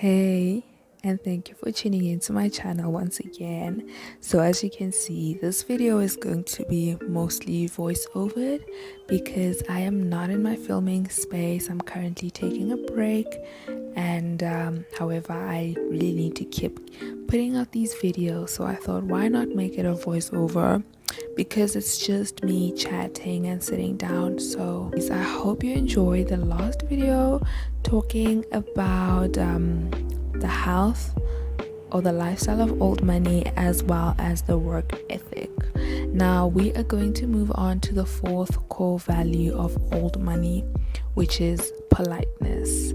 Hey, and thank you for tuning into my channel once again. So as you can see, this video is going to be mostly voiceovered because I am not in my filming space. I'm currently taking a break, and however, I really need to keep putting out these videos. So I thought, why not make it a voiceover? Because it's just me chatting and sitting down. So I hope you enjoyed the last video talking about the health or the lifestyle of old money as well as the work ethic. Now we are going to move on to the fourth core value of old money, which is politeness.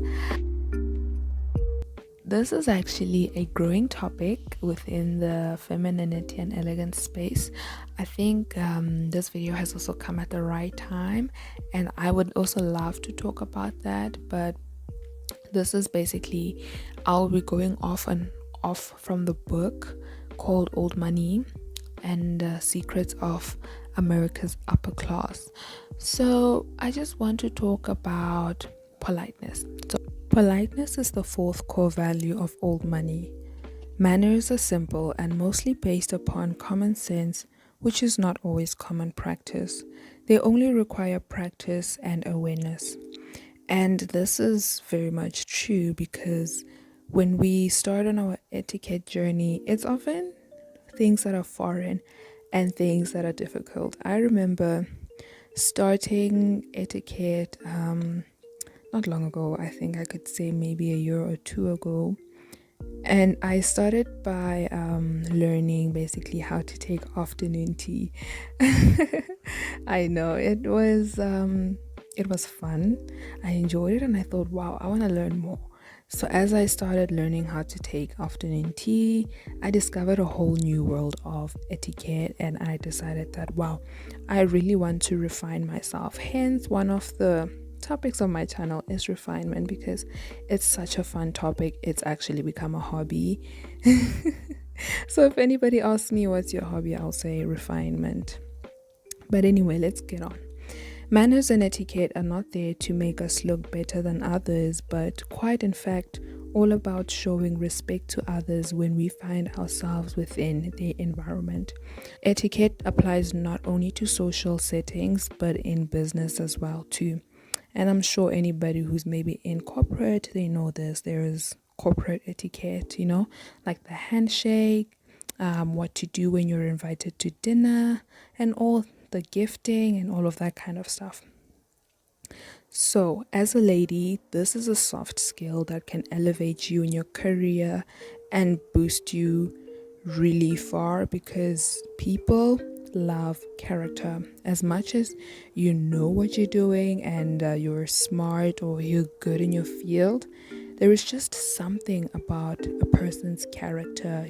This is actually a growing topic within the femininity and elegance space. I think this video has also come at the right time, and I would also love to talk about that. But this is basically, I'll be going off from the book called Old Money and Secrets of America's Upper Class. So I just want to talk about politeness. So politeness is the fourth core value of old money. Manners are simple and mostly based upon common sense, which is not always common practice. They only require practice and awareness. And this is very much true because when we start on our etiquette journey, it's often things that are foreign and things that are difficult. I remember starting etiquette not long ago. I think I could say maybe a year or two ago. And I started by learning basically how to take afternoon tea. I know it was fun. I enjoyed it and I thought, wow, I want to learn more. So as I started learning how to take afternoon tea, I discovered a whole new world of etiquette, and I decided that, wow, I really want to refine myself. Hence, one of the topics of my channel is refinement because it's such a fun topic. It's actually become a hobby. So if anybody asks me what's your hobby, I'll say refinement. But anyway, let's get on. Manners and etiquette are not there to make us look better than others, but quite in fact all about showing respect to others when we find ourselves within their environment. Etiquette applies not only to social settings but in business as well too. And I'm sure anybody who's maybe in corporate, they know this. There is corporate etiquette, like the handshake, what to do when you're invited to dinner, and all the gifting and all of that kind of stuff. So, as a lady, this is a soft skill that can elevate you in your career and boost you really far because people love character. As much as you know what you're doing and you're smart or you're good in your field, there is just something about a person's character.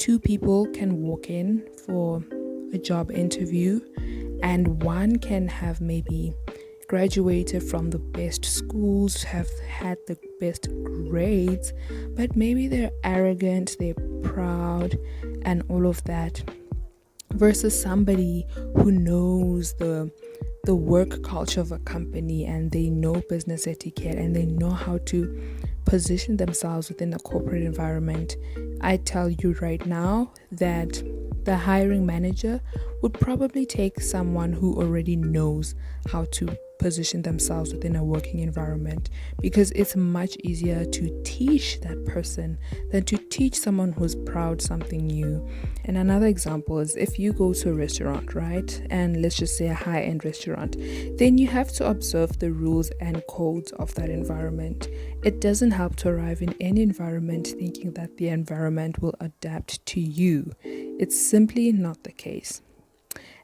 Two people can walk in for a job interview and one can have maybe graduated from the best schools, have had the best grades, but maybe they're arrogant, they're proud and all of that, versus somebody who knows the work culture of a company and they know business etiquette and they know how to position themselves within a corporate environment. I tell you right now that the hiring manager would probably take someone who already knows how to position themselves within a working environment, because it's much easier to teach that person than to teach someone who's proud something new. And another example is if you go to a restaurant, right? And let's just say a high-end restaurant, then you have to observe the rules and codes of that environment. It doesn't help to arrive in any environment thinking that the environment will adapt to you. It's simply not the case.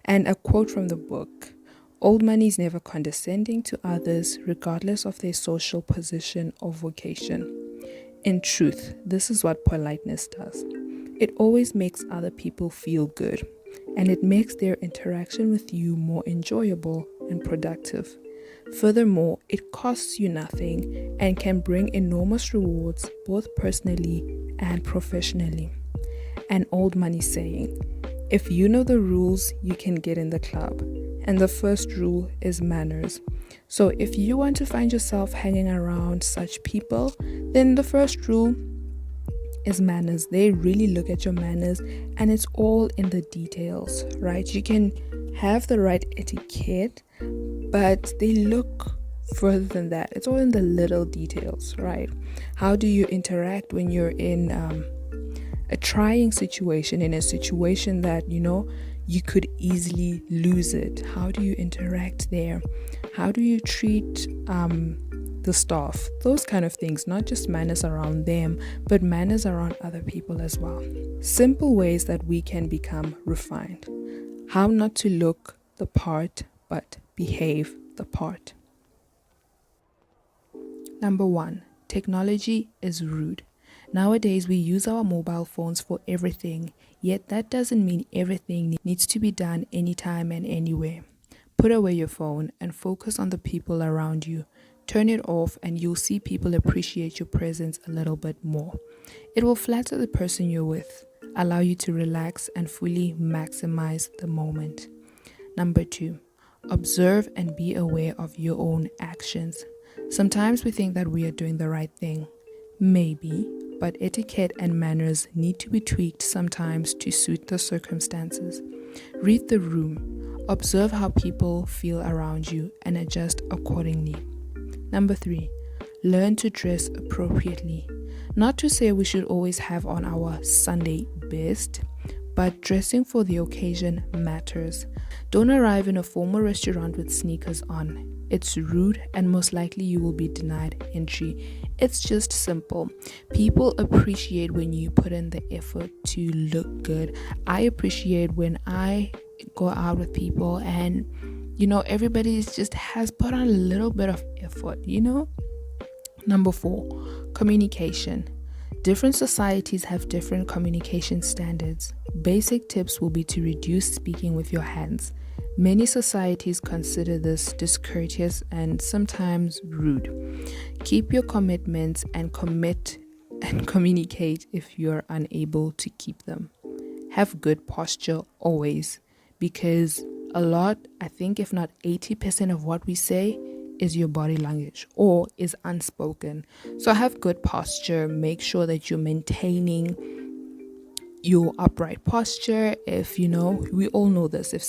And a quote from the book: old money is never condescending to others, regardless of their social position or vocation. In truth, this is what politeness does. It always makes other people feel good, and it makes their interaction with you more enjoyable and productive. Furthermore, it costs you nothing and can bring enormous rewards both personally and professionally. An old money saying: if you know the rules, you can get in the club. And the first rule is manners. So if you want to find yourself hanging around such people, then the first rule is manners. They really look at your manners, and it's all in the details, right? You can have the right etiquette, but they look further than that. It's all in the little details, right? How do you interact when you're in a trying situation, in a situation that you could easily lose it? How do you interact there? How do you treat the staff? Those kind of things, not just manners around them, but manners around other people as well. Simple ways that we can become refined. How not to look the part, but behave the part. Number 1, technology is rude. Nowadays, we use our mobile phones for everything, yet that doesn't mean everything needs to be done anytime and anywhere. Put away your phone and focus on the people around you. Turn it off and you'll see people appreciate your presence a little bit more. It will flatter the person you're with, allow you to relax and fully maximize the moment. Number 2, observe and be aware of your own actions. Sometimes we think that we are doing the right thing. Maybe, but etiquette and manners need to be tweaked sometimes to suit the circumstances. Read the room, observe how people feel around you, and adjust accordingly. Number 3, learn to dress appropriately. Not to say we should always have on our Sunday best, but dressing for the occasion matters. Don't arrive in a formal restaurant with sneakers on. It's rude and most likely you will be denied entry. It's just simple. People appreciate when you put in the effort to look good. I appreciate when I go out with people and everybody just has put on a little bit of effort. Number 4, communication. Different societies have different communication standards. Basic tips will be to reduce speaking with your hands. Many societies consider this discourteous and sometimes rude. Keep your commitments and commit and communicate if you're unable to keep them. Have good posture always, because a lot, I think if not 80% of what we say is your body language or is unspoken. So have good posture. Make sure that you're maintaining your upright posture. If we all know this, if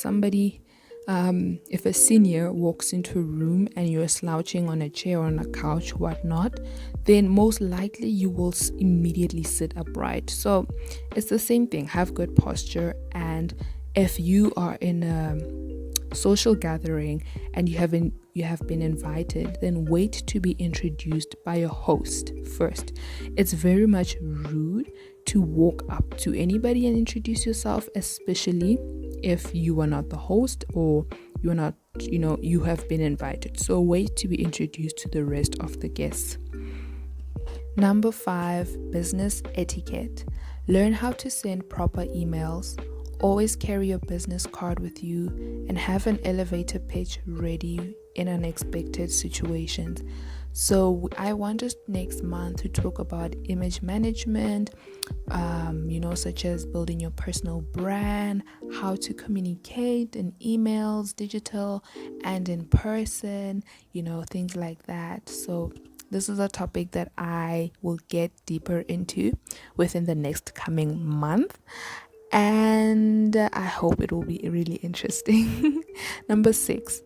a senior walks into a room and you're slouching on a chair or on a couch, whatnot, then most likely you will immediately sit upright. So it's the same thing. Have good posture. And if you are in a social gathering and you have been invited, then wait to be introduced by a host first. It's very much rude to walk up to anybody and introduce yourself, especially if you are not the host or you're not, you have been invited. So wait to be introduced to the rest of the guests. Number 5, business etiquette. Learn how to send proper emails. Always carry your business card with you and have an elevator pitch ready in unexpected situations. So I want us next month to talk about image management, such as building your personal brand, how to communicate in emails, digital and in person, things like that. So this is a topic that I will get deeper into within the next coming month. And I hope it will be really interesting. Number 6,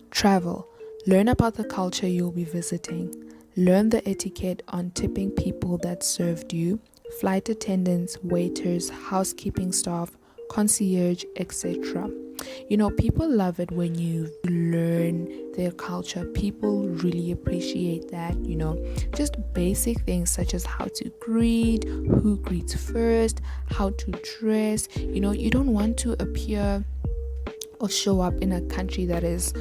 travel. Learn about the culture you'll be visiting. Learn the etiquette on tipping people that served you, flight attendants, waiters, housekeeping staff, concierge, etc. People love it when you learn their culture. People really appreciate that, just basic things such as how to greet, who greets first, how to dress. You don't want to appear or show up in a country that is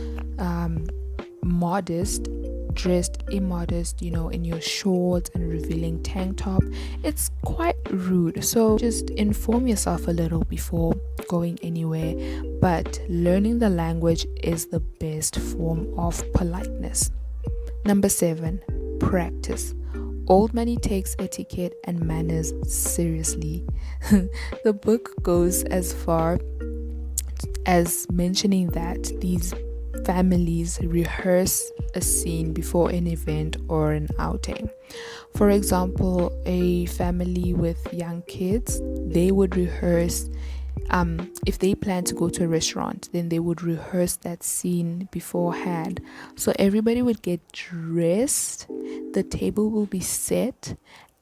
modest, dressed immodest, in your shorts and revealing tank top. It's quite rude. So just inform yourself a little before going anywhere. But learning the language is the best form of politeness. Number 7, practice. Old money takes etiquette and manners seriously. The book goes as far as mentioning that these families rehearse a scene before an event or an outing. For example, a family with young kids, they would rehearse. If they plan to go to a restaurant, then they would rehearse that scene beforehand. So everybody would get dressed, the table will be set,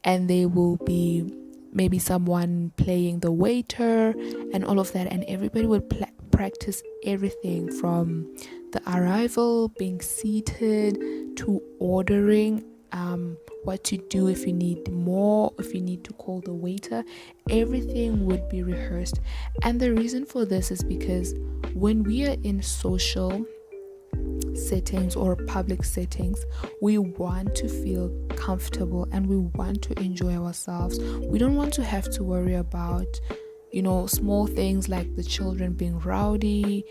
and they will be maybe someone playing the waiter and all of that, and everybody would practice everything from the arrival, being seated, to ordering, what to do if you need more, if you need to call the waiter. Everything would be rehearsed. And the reason for this is because when we are in social settings or public settings, we want to feel comfortable and we want to enjoy ourselves. We don't want to have to worry about small things like the children being rowdy,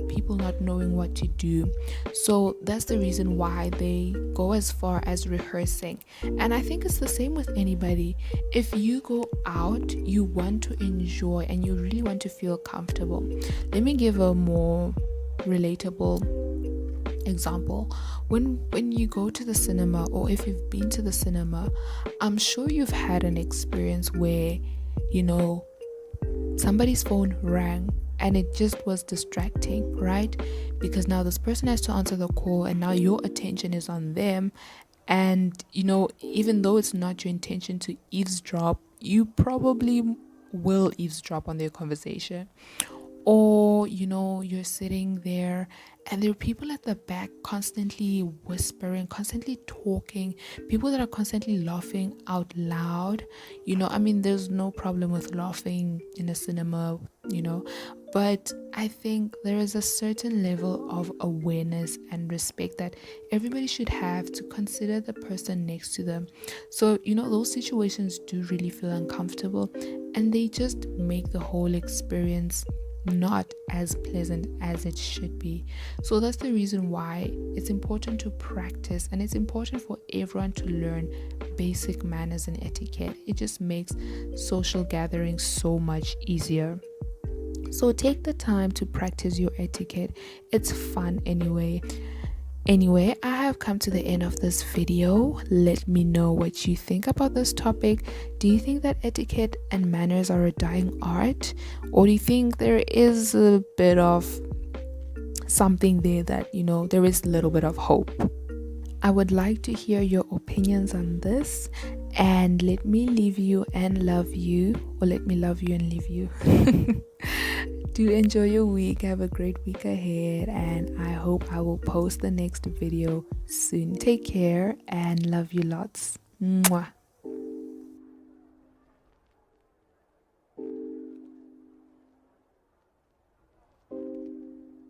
people not knowing what to do. So that's the reason why they go as far as rehearsing. And I think it's the same with anybody. If you go out, you want to enjoy and you really want to feel comfortable. Let me give a more relatable example. When you go to the cinema, or if you've been to the cinema, I'm sure you've had an experience where somebody's phone rang and it just was distracting, right? Because now this person has to answer the call and now your attention is on them. And even though it's not your intention to eavesdrop, you probably will eavesdrop on their conversation. Or you're sitting there and there are people at the back constantly whispering, constantly talking, people that are constantly laughing out loud. There's no problem with laughing in a cinema, but I think there is a certain level of awareness and respect that everybody should have to consider the person next to them. So those situations do really feel uncomfortable, and they just make the whole experience not as pleasant as it should be. So that's the reason why it's important to practice, and it's important for everyone to learn basic manners and etiquette. It just makes social gatherings so much easier. So take the time to practice your etiquette. It's fun anyway. Anyway, I have come to the end of this video. Let me know what you think about this topic. Do you think that etiquette and manners are a dying art? Or do you think there is a bit of something there that, there is a little bit of hope? I would like to hear your opinions on this. And let me leave you and love you. Or let me love you and leave you. Do enjoy your week. Have a great week ahead, and I hope I will post the next video soon. Take care and love you lots. Mwah.